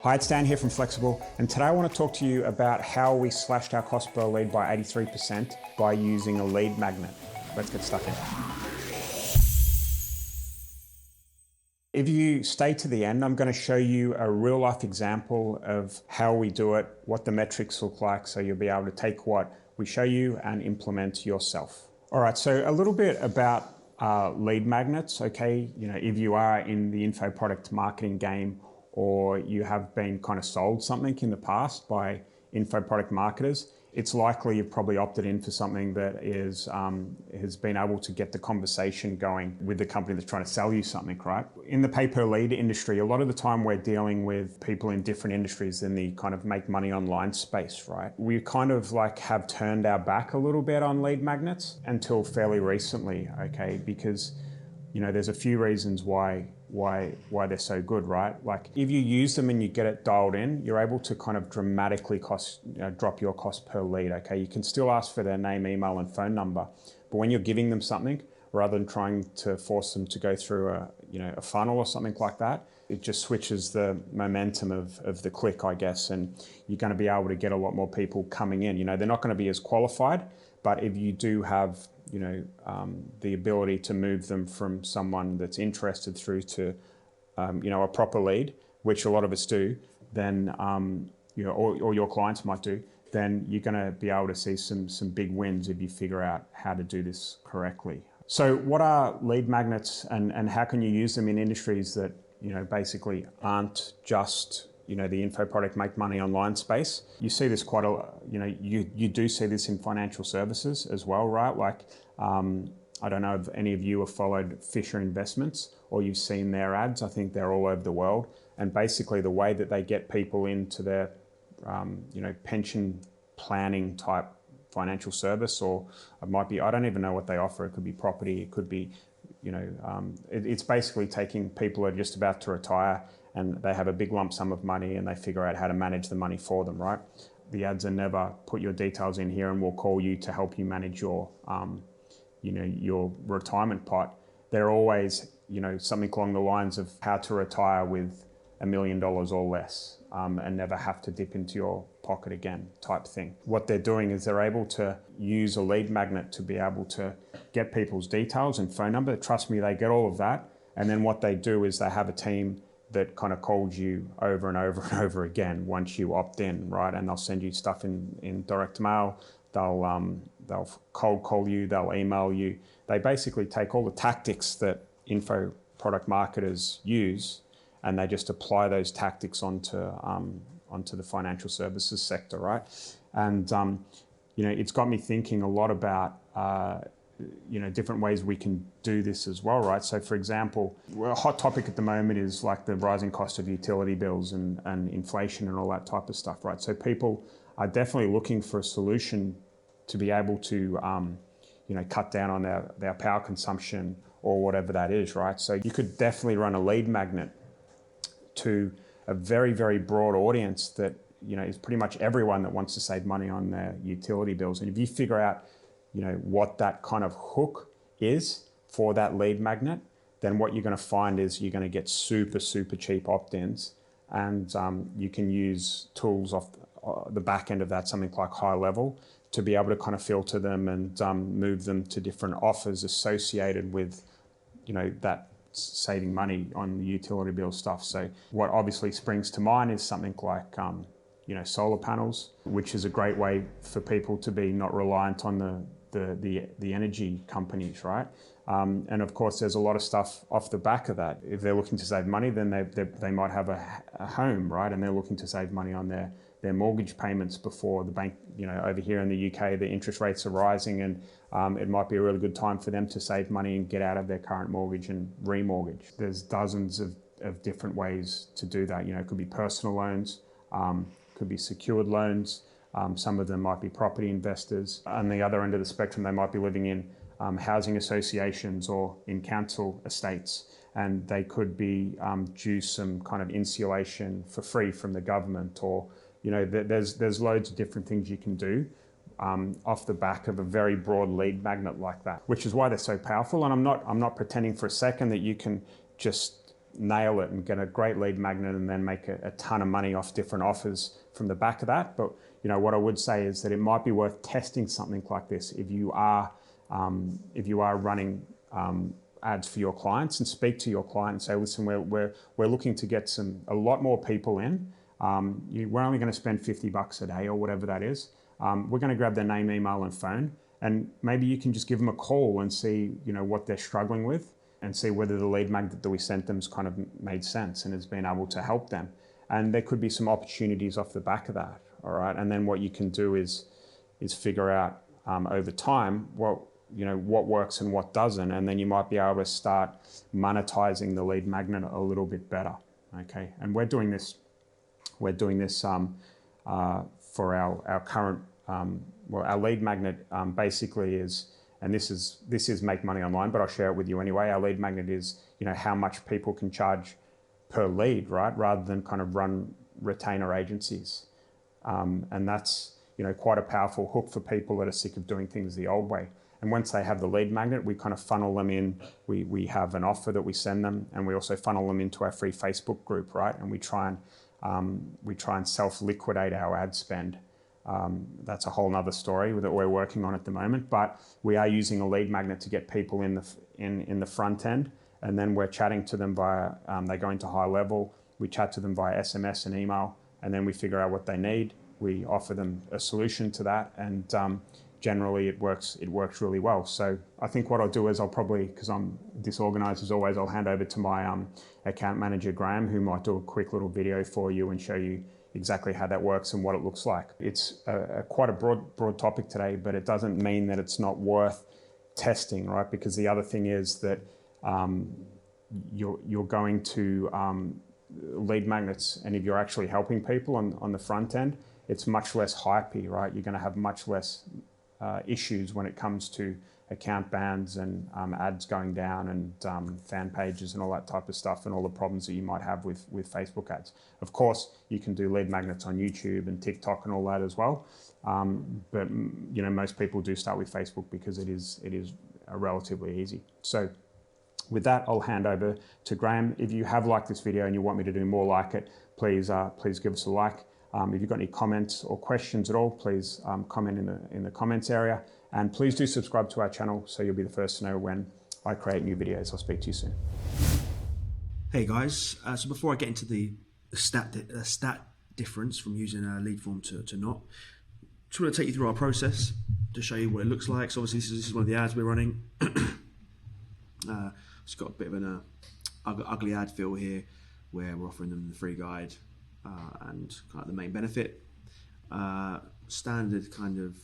Hi, it's Dan here from Flexxable, and today I want to talk to you about how we slashed our cost per lead by 83% by using a lead magnet. Let's get stuck in. If you stay to the end, I'm going to show you a real life example of how we do it, what the metrics look like, so you'll be able to take what we show you and implement yourself. All right, so a little bit about lead magnets, okay? If you are in the info product marketing game, or you have been kind of sold something in the past by info product marketers, it's likely you've probably opted in for something that is has been able to get the conversation going with the company that's trying to sell you something, right? In the pay-per-lead industry, a lot of the time we're dealing with people in different industries in the kind of make money online space, right? We kind of like have turned our back a little bit on lead magnets until fairly recently, okay? Because there's a few reasons why they're so good, right? Like if you use them and you get it dialed in, you're able to kind of dramatically drop your cost per lead, okay? You can still ask for their name, email, and phone number, but when you're giving them something, rather than trying to force them to go through a funnel or something like that, it just switches the momentum of the click, I guess, and you're going to be able to get a lot more people coming in. They're not going to be as qualified, but if you do have the ability to move them from someone that's interested through to, a proper lead, which a lot of us do, then, or your clients might do, then you're going to be able to see some big wins if you figure out how to do this correctly. So what are lead magnets and how can you use them in industries that, basically aren't just the info product make money online space? You see this quite a lot, you do see this in financial services as well, right? Like, I don't know if any of you have followed Fisher Investments or you've seen their ads. I think they're all over the world. And basically the way that they get people into their, pension planning type financial service, or it might be, I don't even know what they offer. It could be property, it could be, it's basically taking people who are just about to retire and they have a big lump sum of money and they figure out how to manage the money for them, right? The ads are never put your details in here and we'll call you to help you manage your, your retirement pot. They're always, something along the lines of how to retire with $1 million or less and never have to dip into your pocket again type thing. What they're doing is they're able to use a lead magnet to be able to get people's details and phone number. Trust me, they get all of that. And then what they do is they have a team that kind of calls you over and over and over again once you opt in, right? And they'll send you stuff in direct mail. They'll cold call you, they'll email you. They basically take all the tactics that info product marketers use and they just apply those tactics onto the financial services sector, right? And it's got me thinking a lot about different ways we can do this as well, right? So for example, a hot topic at the moment is like the rising cost of utility bills and inflation and all that type of stuff, right? So people are definitely looking for a solution to be able to cut down on their power consumption or whatever that is, right? So you could definitely run a lead magnet to a very, very broad audience that is pretty much everyone that wants to save money on their utility bills. And if you figure out what that kind of hook is for that lead magnet, then what you're going to find is you're going to get super, super cheap opt-ins, and you can use tools off the back end of that, something like High Level, to be able to kind of filter them and move them to different offers associated with that saving money on the utility bill stuff. So what obviously springs to mind is something like solar panels, which is a great way for people to be not reliant on the energy companies, right? And of course, there's a lot of stuff off the back of that. If they're looking to save money, then they might have a home, right? And they're looking to save money on their mortgage payments before the bank, over here in the UK, the interest rates are rising and it might be a really good time for them to save money and get out of their current mortgage and remortgage. There's dozens of different ways to do that. It could be personal loans, could be secured loans. Some of them might be property investors. On the other end of the spectrum, they might be living in housing associations or in council estates, and they could be due some kind of insulation for free from the government, or there's loads of different things you can do off the back of a very broad lead magnet like that, which is why they're so powerful. And I'm not pretending for a second that you can just nail it and get a great lead magnet and then make a ton of money off different offers from the back of that. But what I would say is that it might be worth testing something like this if you are running ads for your clients, and speak to your client and say, listen, we're looking to get a lot more people in. We're only going to spend $50 a day or whatever that is. We're going to grab their name, email, and phone, and maybe you can just give them a call and see what they're struggling with, and see whether the lead magnet that we sent them's kind of made sense and has been able to help them. And there could be some opportunities off the back of that. All right, and then what you can do is figure out over time what works and what doesn't, and then you might be able to start monetizing the lead magnet a little bit better. Okay, and we're doing this for our current our lead magnet basically is, and this is make money online, but I'll share it with you anyway. Our lead magnet is how much people can charge per lead, right, rather than kind of run retainer agencies, and that's quite a powerful hook for people that are sick of doing things the old way. And once they have the lead magnet, we kind of funnel them in. We have an offer that we send them, and we also funnel them into our free Facebook group, right? And we try and self-liquidate our ad spend. That's a whole nother story that we're working on at the moment. But we are using a lead magnet to get people in the front end, and then we're chatting to them via. They go into high level. We chat to them via SMS and email, and then we figure out what they need. We offer them a solution to that, and generally it works really well. So I think what I'll do is I'll probably, because I'm disorganized as always, I'll hand over to my account manager, Graham, who might do a quick little video for you and show you exactly how that works and what it looks like. It's quite a broad topic today, but it doesn't mean that it's not worth testing, right? Because the other thing is that you're going to lead magnets, and if you're actually helping people on the front end, it's much less hypey, right? You're going to have much less issues when it comes to account bans and ads going down and fan pages and all that type of stuff, and all the problems that you might have with Facebook ads. Of course, you can do lead magnets on YouTube and TikTok and all that as well, but most people do start with Facebook because it is relatively easy. So with that, I'll hand over to Graham. If you have liked this video and you want me to do more like it, please give us a like. If you've got any comments or questions at all, please comment in the comments area. And please do subscribe to our channel so you'll be the first to know when I create new videos. I'll speak to you soon. Hey guys, so before I get into the stat difference from using a lead form to not, just want to take you through our process to show you what it looks like. So obviously this is one of the ads we're running. It's got a bit of an ugly ad feel here, where we're offering them the free guide and kind of the main benefit. Standard kind of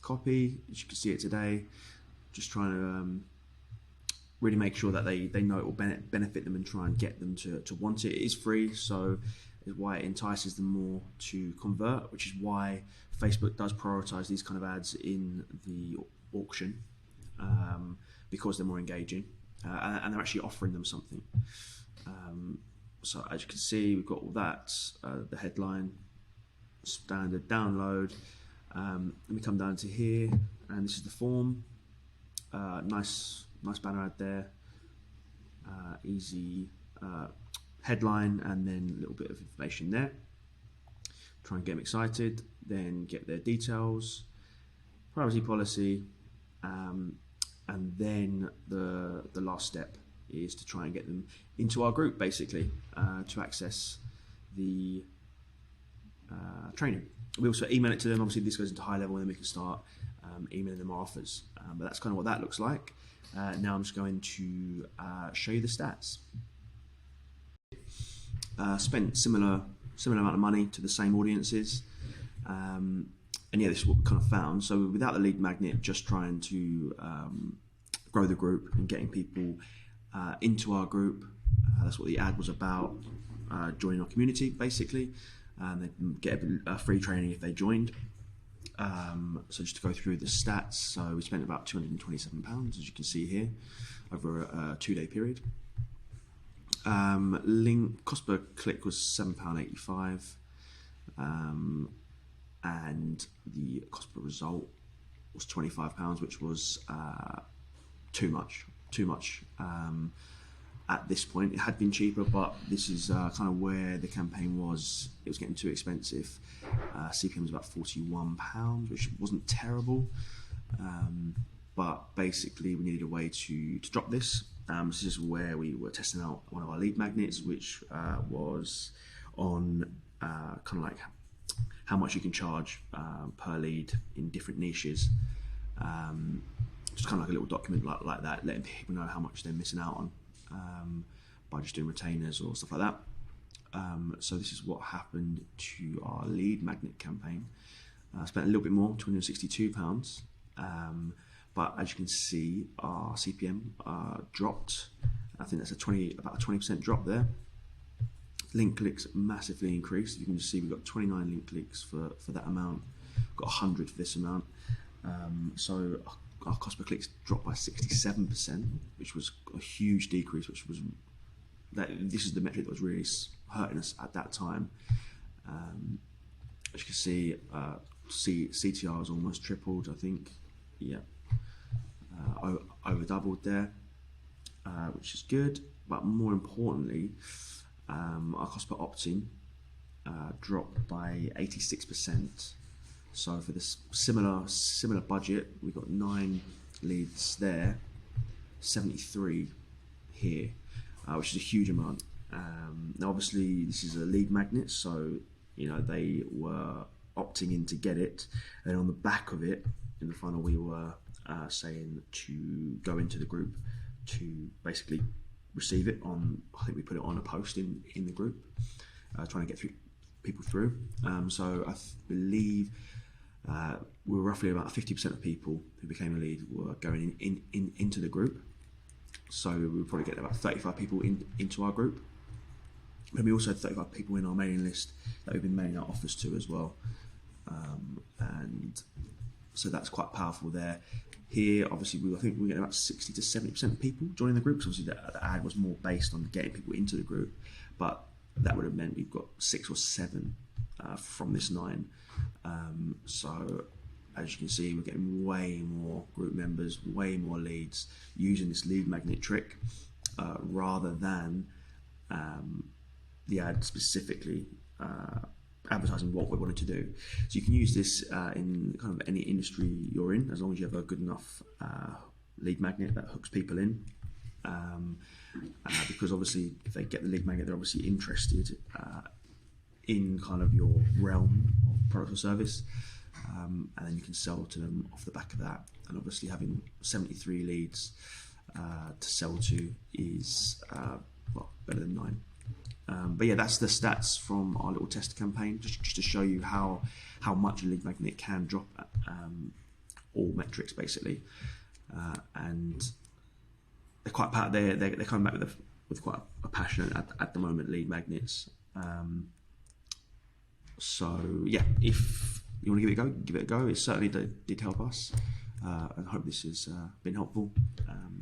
copy, as you can see it today. Just trying to really make sure that they know it will benefit them and try and get them to want it. It is free, so is why it entices them more to convert, which is why Facebook does prioritize these kind of ads in the auction, because they're more engaging and they're actually offering them something. So as you can see, we've got all that, the headline, standard download. Let me come down to here, and this is the form. Nice banner ad there. Easy headline, and then a little bit of information there. Try and get them excited, then get their details, privacy policy, and then the last step is to try and get them into our group, basically, to access the training. We also email it to them. Obviously this goes into high level, and then we can start emailing them our offers, but that's kind of what that looks like. Now I'm just going to show you the stats. Spent similar amount of money to the same audiences, and yeah, this is what we kind of found. So without the lead magnet, just trying to grow the group and getting people into our group. That's what the ad was about, joining our community basically. They get a free training if they joined. So just to go through the stats, so we spent about £227, as you can see here, over a 2-day period. Link cost per click was £7.85, and the cost per result was £25, which was too much. at this point. It had been cheaper, but this is kind of where the campaign was. It was getting too expensive. CPM was about £41, which wasn't terrible, but basically we needed a way to drop this. This is where we were testing out one of our lead magnets, which was on kind of like how much you can charge per lead in different niches. Just kind of like a little document like that, letting people know how much they're missing out on by just doing retainers or stuff like that. So this is what happened to our lead magnet campaign. I spent a little bit more, £262, but as you can see, our CPM dropped. I think that's about a 20% drop there. Link clicks massively increased. You can just see we've got 29 link clicks for that amount. We've got 100 for this amount. So our cost per clicks dropped by 67%, which was a huge decrease. This is the metric that was really hurting us at that time. As you can see, CTR has almost tripled, I think. Yeah, over doubled there, which is good. But more importantly, our cost per opt-in dropped by 86%. So for this similar budget, we got 9 leads there, 73 here, which is a huge amount. Now, obviously, this is a lead magnet, so they were opting in to get it, and on the back of it, in the funnel, we were saying to go into the group to basically receive it on. I think we put it on a post in the group, trying to get people through. So I believe we were roughly about 50% of people who became a lead were going into the group. So we would probably get about 35 people into our group. And we also had 35 people in our mailing list that we've been mailing out offers to as well. And so that's quite powerful there. Here, obviously, I think we're getting about 60 to 70% of people joining the group. So obviously, the ad was more based on getting people into the group, but that would have meant we've got 6 or 7 from this 9. So as you can see, we're getting way more group members, way more leads using this lead magnet trick rather than the ad specifically advertising what we wanted to do. So you can use this in kind of any industry you're in, as long as you have a good enough lead magnet that hooks people in. Because obviously, if they get the lead magnet, they're obviously interested in kind of your realm of product or service, and then you can sell to them off the back of that. And obviously, having 73 leads to sell to is better than 9. But yeah, that's the stats from our little test campaign, just to show you how much a lead magnet can drop all metrics basically, and they're quite they're coming back with quite a passion at the moment, lead magnets. So yeah, if you want to give it a go. It certainly did help us, and I hope this has been helpful.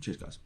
Cheers, guys.